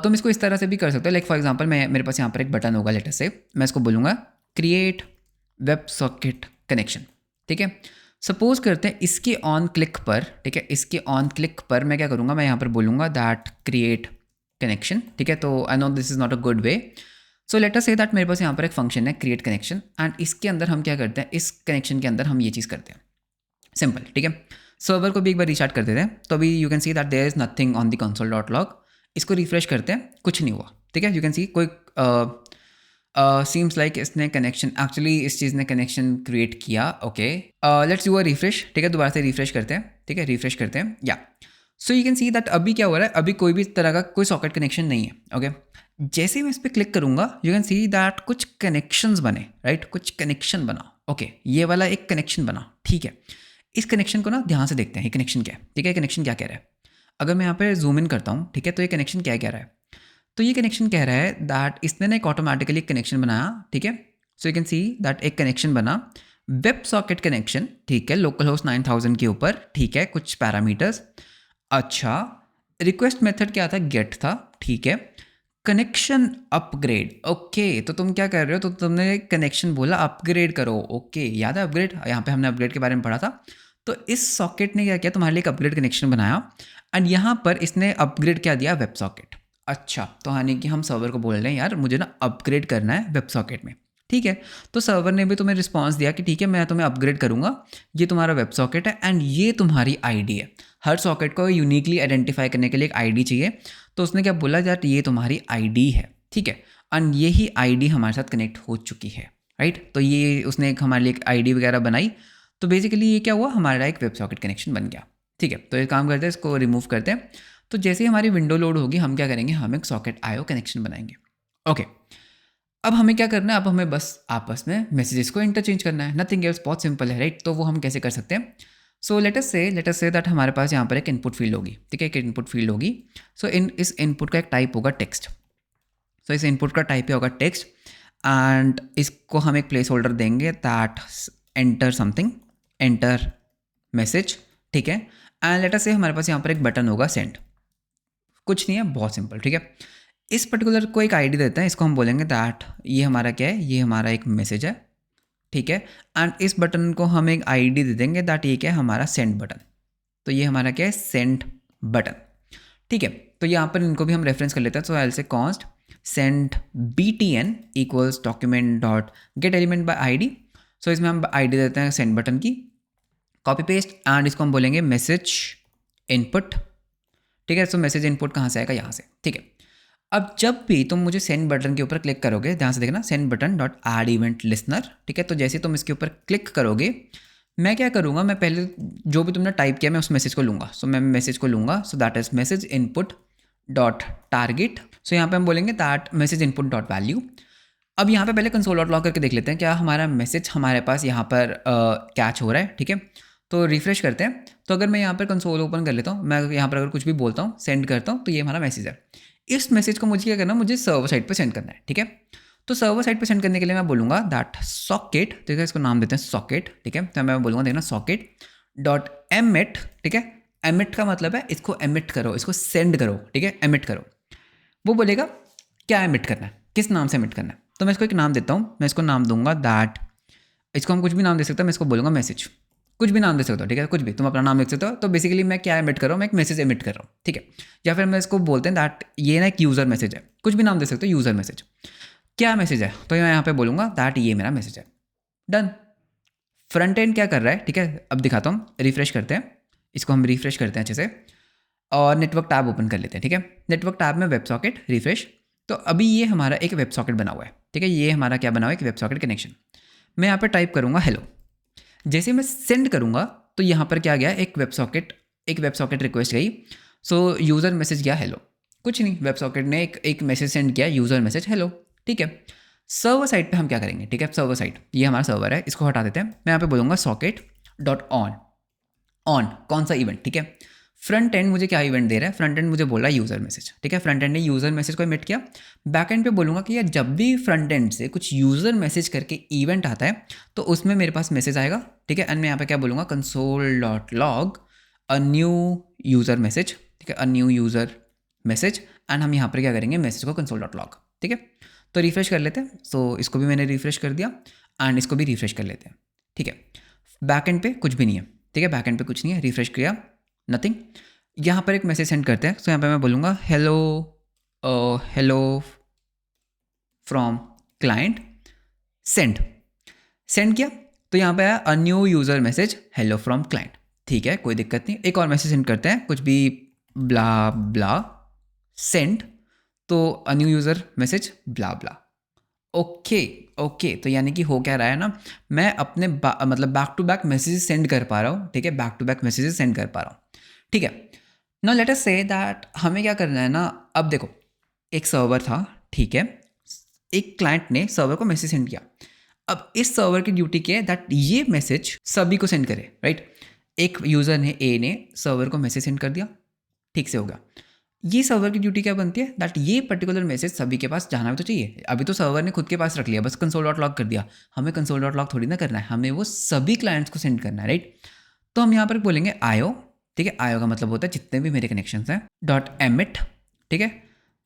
तुम इसको इस तरह से भी कर सकते हो, लाइक फॉर एग्जांपल मैं मेरे पास यहाँ पर एक बटन होगा, लेटर से मैं इसको बोलूँगा क्रिएट वेब सॉकेट कनेक्शन, ठीक है। सपोज करते हैं इसके ऑन क्लिक पर, ठीक है, इसके ऑन क्लिक पर मैं क्या करूँगा, मैं यहाँ पर बोलूँगा दैट क्रिएट कनेक्शन, ठीक है। तो I know this is not a good way, so let us say that मेरे पास यहाँ पर एक फंक्शन है क्रिएट कनेक्शन, एंड इसके अंदर हम क्या करते हैं, इस कनेक्शन के अंदर हम ये चीज़ करते हैं, सिंपल, ठीक है। सर्वर को भी एक बार रिस्टार्ट कर देते हैं, तो अभी you can see that there is nothing on the console dot log. इसको रिफ्रेश करते हैं, कुछ नहीं हुआ, ठीक है। यू कैन सी कोई सीम्स लाइक इसने कनेक्शन, एक्चुअली इस चीज़ ने कनेक्शन क्रिएट किया, okay. Let's do a refresh, ठीक है, दोबारा से रिफ्रेश करते हैं, ठीक है, रिफ्रेश करते हैं, या सो यू कैन सी दैट अभी क्या हो रहा है, अभी कोई भी तरह का कोई सॉकेट कनेक्शन नहीं है, ओके। जैसे ही मैं इस पर क्लिक करूंगा यू कैन सी दैट कुछ कनेक्शंस बने, राइट, कुछ कनेक्शन बना, ओके, ये वाला एक कनेक्शन बना, ठीक है। इस कनेक्शन को ना ध्यान से देखते हैं, ये कनेक्शन क्या है, ठीक है, कनेक्शन क्या कह रहा है। अगर मैं यहाँ पे जूम इन करता हूँ, ठीक है, तो ये कनेक्शन क्या कह रहा है, तो ये कनेक्शन कह रहा है दैट इसने ना एक ऑटोमेटिकली कनेक्शन बनाया, ठीक है। So you can see that एक कनेक्शन बना, वेब सॉकेट कनेक्शन, ठीक है, लोकल होस्ट 9000 के ऊपर, ठीक है, कुछ पैरामीटर्स, अच्छा। रिक्वेस्ट मेथड क्या था, गेट था, ठीक है। कनेक्शन अपग्रेड, ओके, तो तुम क्या कर रहे हो, तो तुमने कनेक्शन बोला अपग्रेड करो, ओके, याद है अपग्रेड, यहाँ पे हमने अपग्रेड के बारे में पढ़ा था। तो इस सॉकेट ने क्या किया, तुम्हारे लिए एक अपग्रेड कनेक्शन बनाया, एंड यहाँ पर इसने अपग्रेड क्या दिया, वेब सॉकेट। अच्छा, तो यानी कि हम सर्वर को बोल रहे हैं यार मुझे ना अपग्रेड करना है वेब सॉकेट में, ठीक है। तो सर्वर ने भी तुम्हें रिस्पॉन्स दिया कि ठीक है मैं तुम्हें अपग्रेड करूंगा, ये तुम्हारा वेब सॉकेट है एंड ये तुम्हारी आईडी है। हर सॉकेट को यूनिकली आइडेंटिफाई करने के लिए एक आईडी चाहिए, तो उसने क्या बोला यार ये तुम्हारी आईडी है, ठीक है, एंड यही आईडी हमारे साथ कनेक्ट हो चुकी है, राइट। तो ये उसने एक हमारे लिए एक आईडी वगैरह बनाई, तो बेसिकली ये क्या हुआ, हमारा एक वेब सॉकेट कनेक्शन बन गया, ठीक है। तो ये काम करते हैं, इसको रिमूव करते हैं। तो जैसे ही हमारी विंडो लोड होगी हम क्या करेंगे, हम एक सॉकेट आईओ कनेक्शन बनाएंगे, ओके। अब हमें क्या करना है, अब हमें बस आपस में मैसेजेस को इंटरचेंज करना है, नथिंग एल्स, बहुत सिंपल है, राइट। तो वो हम कैसे कर सकते हैं, so let us say that हमारे पास यहाँ पर एक इनपुट फील्ड होगी, ठीक है, एक इनपुट फील्ड होगी। सो इस इनपुट का एक टाइप होगा टेक्स्ट, सो इस इनपुट का टाइप होगा टेक्स्ट, एंड इसको हम एक प्लेस होल्डर देंगे that enter something, enter message, ठीक है। एंड लेट अस से हमारे पास यहाँ पर एक बटन होगा सेंड, कुछ नहीं है, बहुत सिंपल, ठीक है। इस पर्टिकुलर को एक आईडी देते हैं, इसको हम बोलेंगे दैट ये हमारा क्या है, ये हमारा एक मैसेज है, ठीक है। एंड इस बटन को हम एक आईडी दे देंगे दैट ये क्या है, हमारा सेंड बटन, तो ये हमारा क्या है, सेंड बटन, ठीक है। तो यहाँ पर इनको भी हम रेफरेंस कर लेते हैं, so I will say const send btn equals document dot get element by ID. सो इसमें हम आईडी देते हैं सेंड बटन की, कॉपी पेस्ट, एंड इसको हम बोलेंगे मैसेज इनपुट, ठीक है। सो मैसेज इनपुट कहाँ से आएगा, यहाँ से, ठीक है। अब जब भी तुम मुझे सेंड बटन के ऊपर क्लिक करोगे, ध्यान से देखना, send button dot add event listener, ठीक है। तो जैसे तुम इसके ऊपर क्लिक करोगे, मैं क्या करूँगा, मैं पहले जो भी तुमने टाइप किया मैं उस मैसेज को लूँगा, सो मैं मैसेज को लूँगा, so that is message input dot target. So यहाँ पे हम बोलेंगे that message input dot value. अब यहाँ पे पहले कंसोल डॉट लॉग करके देख लेते हैं क्या हमारा मैसेज हमारे पास यहाँ पर कैच हो रहा है, ठीक है। तो रिफ्रेश करते हैं, तो अगर मैं यहाँ पर कंसोल ओपन कर लेता हूँ, मैं यहाँ पर अगर कुछ भी बोलता हूँ, सेंड करता हूँ, तो ये हमारा मैसेज है। इस मैसेज को मुझे क्या करना है, मुझे सर्वर साइड पे सेंड करना है, ठीक है। तो सर्वर साइड पे सेंड करने के लिए मैं बोलूँगा दैट सॉकेट, ठीक है, इसको नाम देते हैं सॉकेट, ठीक है। तो मैं बोलूँगा देखना सॉकेट डॉट एमिट, ठीक है। एमिट का मतलब है इसको एमिट करो, इसको सेंड करो, ठीक है, एमिट करो। वो बोलेगा क्या एमिट करना है, किस नाम से एमिट करना है, तो मैं इसको एक नाम देता हूँ, मैं इसको नाम दूंगा दैट, इसको हम कुछ भी नाम दे सकते हैं, मैं इसको बोलूँगा मैसेज, कुछ भी नाम दे सकते हो, ठीक है, कुछ भी तुम अपना नाम लिख सकते हो। तो बेसिकली मैं क्या एमिट कर रहा हूँ, मैं एक मैसेज एमिट कर रहा हूँ, ठीक है। या फिर मैं इसको बोलते हैं दैट ये ना एक यूज़र मैसेज है, कुछ भी नाम दे सकते हो, यूज़र मैसेज, क्या मैसेज है, तो मैं यहाँ पे बोलूँगा दैट ये मेरा मैसेज है, डन। फ्रंट एंड क्या कर रहा है, ठीक है, अब दिखाता हूँ, रिफ्रेश करते हैं, इसको हम रिफ्रेश करते हैं अच्छे से, और नेटवर्क टैब ओपन कर लेते हैं, ठीक है। नेटवर्क टैब में वेब सॉकेट रिफ्रेश, तो अभी ये हमारा एक वेब सॉकेट बना हुआ है, ठीक है, ये हमारा क्या बना हुआ है, एक वेब सॉकेट कनेक्शन। मैं यहाँ पर टाइप करूँगा हेलो, जैसे मैं सेंड करूँगा तो यहाँ पर क्या गया, एक वेब सॉकेट रिक्वेस्ट गई, सो यूज़र मैसेज गया हेलो, कुछ नहीं, वेब सॉकेट ने एक मैसेज सेंड किया, यूज़र मैसेज हेलो, ठीक है। सर्वर साइड पे हम क्या करेंगे, ठीक है, सर्वर साइड ये हमारा सर्वर है, इसको हटा देते हैं। मैं यहाँ पे बोलूँगा सॉकेट डॉट ऑन, ऑन कौन सा इवेंट, ठीक है, फ्रंट एंड मुझे क्या इवेंट दे रहा है, फ्रंट एंड मुझे बोल रहा है यूज़र मैसेज, ठीक है, फ्रंट एंड ने यूज़र मैसेज को इमिट किया। बैक एंड पे बोलूँगा कि यार जब भी फ्रंट एंड से कुछ यूज़र मैसेज करके इवेंट आता है तो उसमें मेरे पास मैसेज आएगा, ठीक है, एंड मैं यहाँ पे क्या बोलूँगा, console dot log a new user message, ठीक है, a new user message, and हम यहाँ पर क्या करेंगे, मैसेज को कंसोल डॉट लॉग, ठीक है। तो रिफ्रेश कर लेते हैं, सो इसको भी मैंने रिफ्रेश कर दिया एंड इसको भी रिफ्रेश कर लेते हैं, ठीक है। बैक एंड पे कुछ भी नहीं है, ठीक है, बैक एंड पे कुछ नहीं है, रिफ्रेश किया, नथिंग। यहाँ पर एक मैसेज सेंड करते हैं, सो यहाँ पे मैं बोलूँगा hello hello from client, send, send किया तो यहाँ पे आया a new user message hello from client, ठीक है, कोई दिक्कत नहीं। एक और मैसेज सेंड करते हैं, कुछ भी ब्ला ब्ला, सेंड, तो a new user message blah blah, okay okay. तो यानी कि हो क्या रहा है ना, मैं अपने मतलब back to back messages send कर पा रहा हूँ, ठीक है, back to back messages send कर पा रहा हूँ, ठीक है। Now let us say that हमें क्या करना है ना, अब देखो एक सर्वर था, ठीक है, एक क्लाइंट ने सर्वर को मैसेज सेंड किया। अब इस सर्वर की ड्यूटी क्या है, दैट ये मैसेज सभी को सेंड करे, राइट। एक यूज़र ने, ए ने सर्वर को मैसेज सेंड कर दिया, ठीक से हो गया। ये सर्वर की ड्यूटी क्या बनती है, दैट ये पर्टिकुलर मैसेज सभी के पास जाना भी तो चाहिए। अभी तो सर्वर ने खुद के पास रख लिया, बस कंसोल डॉट लॉग कर दिया, हमें कंसोल डॉट लॉग थोड़ी ना करना है, हमें वो सभी क्लाइंट्स को सेंड करना है, राइट। तो हम यहाँ पर बोलेंगे आयो, ठीक है, आयो का मतलब होता है जितने भी मेरे कनेक्शन हैं, डॉट एमिट, ठीक है,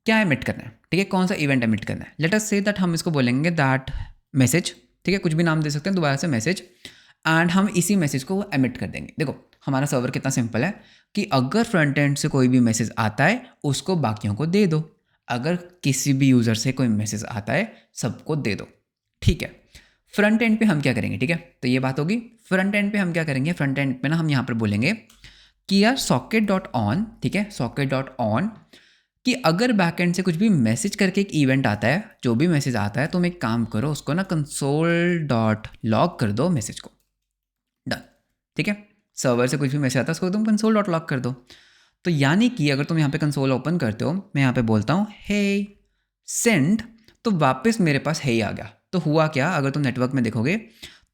क्या एमिट करना है, ठीक है, कौन सा इवेंट एमिट करना है। लेट अस से दैट हम इसको बोलेंगे दैट मैसेज, ठीक है, कुछ भी नाम दे सकते हैं दोबारा से, मैसेज, एंड हम इसी मैसेज को एमिट कर देंगे। देखो हमारा सर्वर कितना सिंपल है कि अगर फ्रंट एंड से कोई भी मैसेज आता है उसको बाकियों को दे दो, अगर किसी भी यूज़र से कोई मैसेज आता है सबको दे दो, ठीक है। फ्रंट एंड पे हम क्या करेंगे, ठीक है, तो ये बात होगी। फ्रंट एंड पे हम क्या करेंगे, फ्रंट एंड पे ना हम यहाँ पर बोलेंगे कि यार सॉकेट डॉट ऑन, ठीक है, सॉकेट डॉट ऑन, कि अगर बैकएंड से कुछ भी मैसेज करके एक इवेंट आता है, जो भी मैसेज आता है, तुम एक काम करो, उसको ना कंसोल डॉट लॉग कर दो मैसेज को, डन, ठीक है। सर्वर से कुछ भी मैसेज आता है उसको तुम कंसोल डॉट लॉग कर दो। तो यानी कि अगर तुम यहाँ पे कंसोल ओपन करते हो, मैं यहाँ पे बोलता हूँ हे सेंड, तो वापस मेरे पास हे आ गया। तो हुआ क्या, अगर तुम नेटवर्क में देखोगे,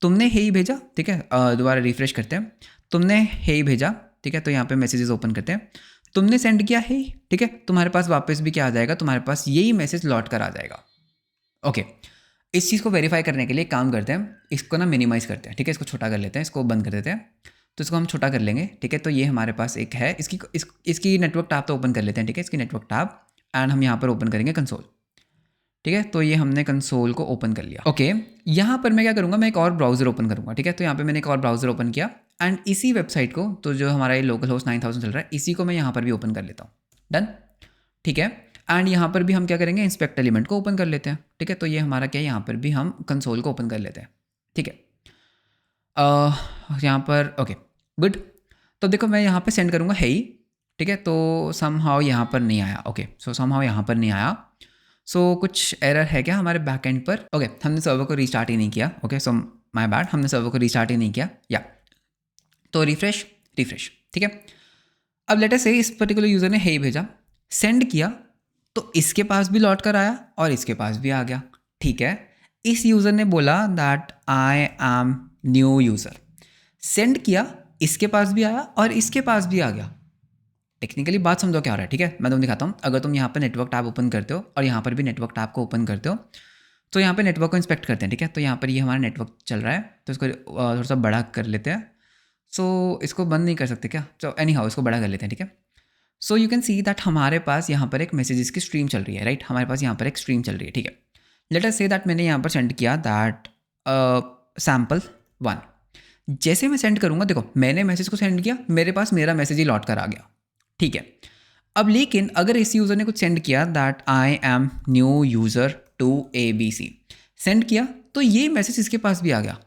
तुमने हे ही भेजा, ठीक है, दोबारा रिफ्रेश करते हैं, तुमने हे ही भेजा, ठीक है, तो यहाँ पे मैसेजेस ओपन करते हैं, तुमने सेंड किया है, ठीक है, तुम्हारे पास वापस भी क्या आ जाएगा, तुम्हारे पास यही मैसेज लौट कर आ जाएगा, ओके। इस चीज़ को वेरीफाई करने के लिए काम करते हैं, इसको ना मिनिमाइज़ करते हैं, ठीक है, इसको छोटा कर लेते हैं, इसको बंद कर देते हैं, तो इसको हम छोटा कर लेंगे, ठीक है। तो ये हमारे पास एक है, इसकी नेटवर्क टैब तो ओपन कर लेते हैं, ठीक है, इसकी नेटवर्क टैब, एंड हम यहाँ पर ओपन करेंगे कंसोल, ठीक है। तो ये हमने कंसोल को ओपन कर लिया, ओके। यहाँ पर मैं क्या करूँगा, मैं एक और ब्राउज़र ओपन करूँगा, ठीक है। तो यहाँ पे मैंने एक और ब्राउज़र ओपन किया, एंड इसी वेबसाइट को, तो जो हमारा ये लोकल होस्ट 9000 चल रहा है, इसी को मैं यहाँ पर भी ओपन कर लेता हूँ, डन, ठीक है। एंड यहाँ पर भी हम क्या करेंगे, इंस्पेक्ट एलिमेंट को ओपन कर लेते हैं, ठीक है। तो ये हमारा क्या है, यहाँ पर भी हम कंसोल को ओपन कर लेते हैं, ठीक है। यहाँ पर ओके गुड। तो देखो मैं यहाँ पे सेंड करूँगा है ही, ठीक है, तो समहाउ यहाँ पर नहीं आया, ओके, सो समहाउ यहाँ पर नहीं आया, सो कुछ एरर है क्या हमारे बैक एंड पर, ओके, हमने सर्वर को रीस्टार्ट ही नहीं किया, ओके, सो माय बैड, हमने सर्वर को रीस्टार्ट ही नहीं किया, या तो रिफ्रेश, रिफ्रेश, ठीक है। अब लेट अस से इस पर्टिकुलर यूज़र ने हे भेजा, सेंड किया, तो इसके पास भी लौट कर आया और इसके पास भी आ गया, ठीक है। इस यूज़र ने बोला that I am new user, send किया, इसके पास भी आया और इसके पास भी आ गया। टेक्निकली बात समझो क्या हो रहा है, ठीक है, मैं तुम्हें दिखाता हूँ। अगर तुम यहाँ पर नेटवर्क टैब ओपन करते हो और यहाँ पर भी नेटवर्क टैब को ओपन करते हो, तो यहाँ पे नेटवर्क को इंस्पेक्ट करते हैं, ठीक है। तो यहाँ पर ये हमारा नेटवर्क चल रहा है, तो इसको थोड़ा सा बड़ा कर लेते हैं, सो इसको बंद नहीं कर सकते क्या, तो एनी हाउ इसको बड़ा कर लेते हैं, ठीक है। So you can see that हमारे पास यहाँ पर एक मैसेजेस की स्ट्रीम चल रही है, राइट, हमारे पास यहाँ पर एक स्ट्रीम चल रही है, ठीक है। लेट अस से दैट मैंने यहाँ पर सेंड किया दैट सैम्पल 1, जैसे मैं सेंड करूँगा, देखो मैंने मैसेज को सेंड किया, मेरे पास मेरा मैसेज ही लौट कर आ गया, ठीक है। अब लेकिन अगर इस यूज़र ने कुछ सेंड किया that I am new user to ABC, send किया, तो ये मैसेज इसके पास भी आ गया,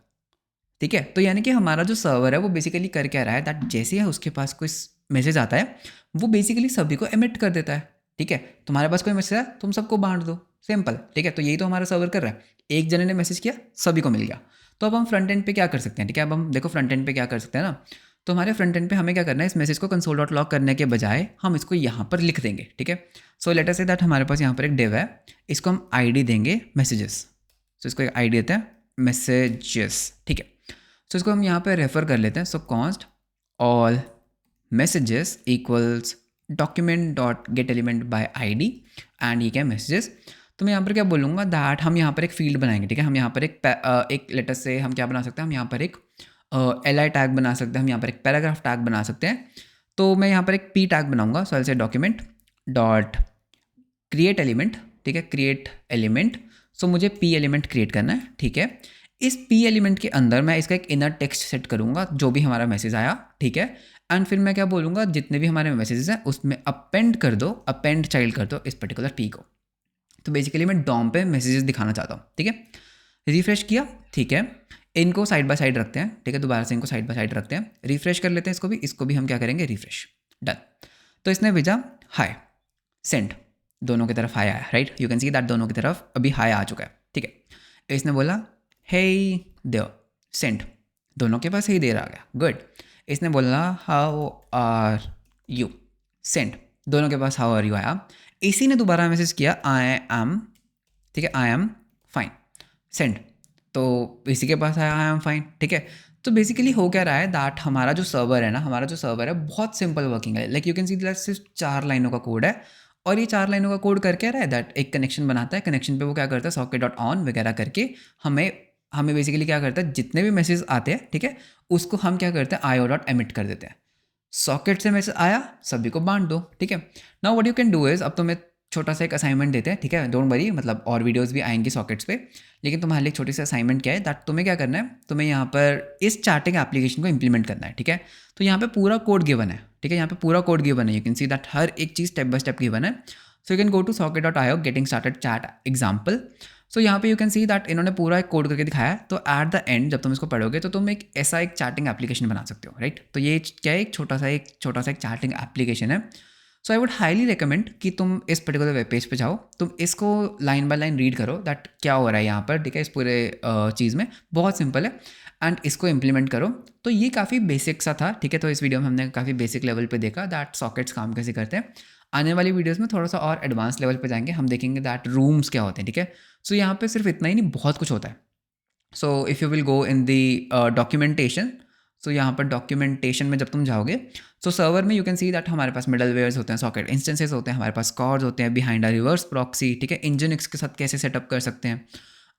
ठीक है। तो यानी कि हमारा जो सर्वर है वो बेसिकली कर क्या रहा है, दैट जैसे ही उसके पास कोई मैसेज आता है वो बेसिकली सभी को एमिट कर देता है, ठीक है। तुम्हारे पास कोई मैसेज है, तुम सबको बांट दो, सिंपल, ठीक है। तो यही तो हमारा सर्वर कर रहा है, एक जने ने मैसेज किया, सभी को मिल गया। तो अब हम फ्रंट एंड पे क्या कर सकते हैं, ठीक है। अब हम देखो फ्रंट एंड पे क्या कर सकते हैं ना, तो हमारे फ्रंट एंड पे हमें क्या करना है, इस मैसेज को कंसोल डॉट लॉग करने के बजाय हम इसको यहाँ पर लिख देंगे, ठीक है। So let us say that हमारे पास यहाँ पर एक डिव है, इसको हम ID देंगे मैसेजेस, तो इसको एक ID देते हैं मैसेजेस, ठीक है। सो इसको हम यहाँ पे रेफर कर लेते हैं, सो const all messages equals document dot get element by id and ये क्या messages। तो मैं यहाँ पर क्या बोलूँगा दैट हम यहाँ पर एक फील्ड बनाएंगे, ठीक है। हम यहाँ पर एक लेटर से हम क्या बना सकते हैं, हम यहाँ पर एक li टैग बना सकते हैं, हम यहाँ पर एक पैराग्राफ टैग बना सकते हैं। तो मैं यहाँ पर एक p टैग बनाऊंगा, सो आई से डॉक्यूमेंट डॉट क्रिएट एलिमेंट, ठीक है, क्रिएट एलिमेंट। सो मुझे p एलिमेंट क्रिएट करना है, ठीक है। इस p एलिमेंट के अंदर मैं इसका एक इनर टेक्स्ट सेट करूँगा, जो भी हमारा मैसेज आया, ठीक है। एंड फिर मैं क्या बोलूँगा, जितने भी हमारे मैसेजेस हैं उसमें अपेंड कर दो, अपेंड चाइल्ड कर दो इस पर्टिकुलर p को। तो बेसिकली मैं डॉम पे मैसेजेस दिखाना चाहता हूँ, ठीक है। रिफ्रेश किया, ठीक है। इनको साइड बाय साइड रखते हैं, ठीक है, दोबारा से इनको साइड बाय साइड रखते हैं। रिफ्रेश कर लेते हैं इसको भी हम क्या करेंगे, रिफ्रेश, डन। तो इसने भेजा हाय, सेंड, दोनों की तरफ हाय आया, right. You can see that दोनों की तरफ अभी हाय आ चुका है, ठीक है। इसने बोला हे देयर, सेंड, दोनों के पास ही देर आ गया, गुड। इसने बोला हाउ आर यू, सेंड, दोनों के पास हाउ आर यू आया। इसी ने दोबारा मैसेज किया आई एम, ठीक है, आई एम फाइन, सेंड, तो इसी के पास आया आई एम फाइन, ठीक है। तो बेसिकली हो क्या रहा है दैट हमारा जो सर्वर है ना, हमारा जो सर्वर है बहुत सिंपल वर्किंग है। Like you can see that सिर्फ 4 लाइनों का कोड है, और ये 4 लाइनों का कोड करके रहा है दैट एक कनेक्शन बनाता है, कनेक्शन पे वो क्या करता है सॉकेट डॉट ऑन वगैरह करके हमें बेसिकली क्या करता है, जितने भी मैसेज आते हैं, ठीक है, उसको हम क्या करते हैं IO डॉट एमिट कर देते हैं। सॉकेट से मैसेज आया, सभी को बांट दो, ठीक है। Now what you can do is, अब तुम्हें छोटा सा एक असाइनमेंट देते हैं, ठीक है, डोंट वरी, मतलब और वीडियोस भी आएंगी सॉकेट्स पे, लेकिन तुम्हारे लिए एक छोटी सी असाइनमेंट क्या है दैट तुम्हें क्या करना है, तुम्हें यहाँ पर इस चार्टिंग एप्लीकेशन को इंप्लीमेंट करना है, ठीक है। तो यहाँ पे पूरा कोड गिवन है, ठीक है, यहाँ पे पूरा कोड गिवन है, यू कैन सी दैट हर एक चीज़ स्टेप बाय स्टेप गिवन है। So you can go to socket.io getting started chat example. So यहाँ पे यू कैन सी दैट इन्होंने पूरा एक कोड करके दिखाया है। तो एट द एंड जब तुम इसको पढ़ोगे तो तुम एक ऐसा एक चैटिंग एप्लीकेशन बना सकते हो, राइट। तो ये क्या है, एक छोटा सा एक चैटिंग एप्लीकेशन है। सो आई वुड हाईली रिकमेंड कि तुम इस पर्टिकुलर वेब पेज पे जाओ, तुम इसको लाइन बाय लाइन रीड करो दैट क्या हो रहा है यहाँ पर, ठीक है, इस पूरे चीज़ में बहुत सिंपल है, एंड इसको इम्प्लीमेंट करो। तो ये काफ़ी बेसिक सा था, ठीक है। तो इस वीडियो में हमने काफ़ी बेसिक लेवल पे देखा दैट सॉकेट्स काम कैसे करते हैं। आने वाली वीडियोस में थोड़ा सा और एडवांस लेवल पे जाएंगे, हम देखेंगे दैट रूम्स क्या होते हैं, ठीक है। सो यहाँ पे सिर्फ इतना ही नहीं, बहुत कुछ होता है। So if you will go in the documentation, so यहाँ पर डॉक्यूमेंटेशन में जब तुम जाओगे, सो सर्वर में यू कैन सी दैट हमारे पास मिडल वेयर्स होते हैं, सॉकेट इंस्टेंसेस होते हैं, हमारे पास कॉर्ड्स होते हैं, बिहाइंड अ रिवर्स प्रॉक्सी, ठीक है, इंजनिक्स के साथ कैसे सेटअप कर सकते हैं,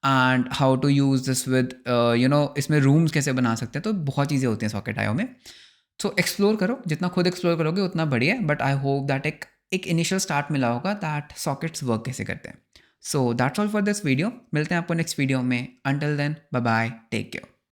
and how to use this with इसमें रूम्स कैसे बना सकते हैं। तो बहुत चीज़ें होती हैं Socket.io में। सो एक्सप्लोर करो, जितना खुद एक्सप्लोर करोगे उतना बढ़िया, बट आई होप दैट एक इनिशियल स्टार्ट मिला होगा दैट सॉकेट्स वर्क कैसे करते हैं। So that's all for this video, मिलते हैं आपको नेक्स्ट वीडियो में। Until then bye bye, take care.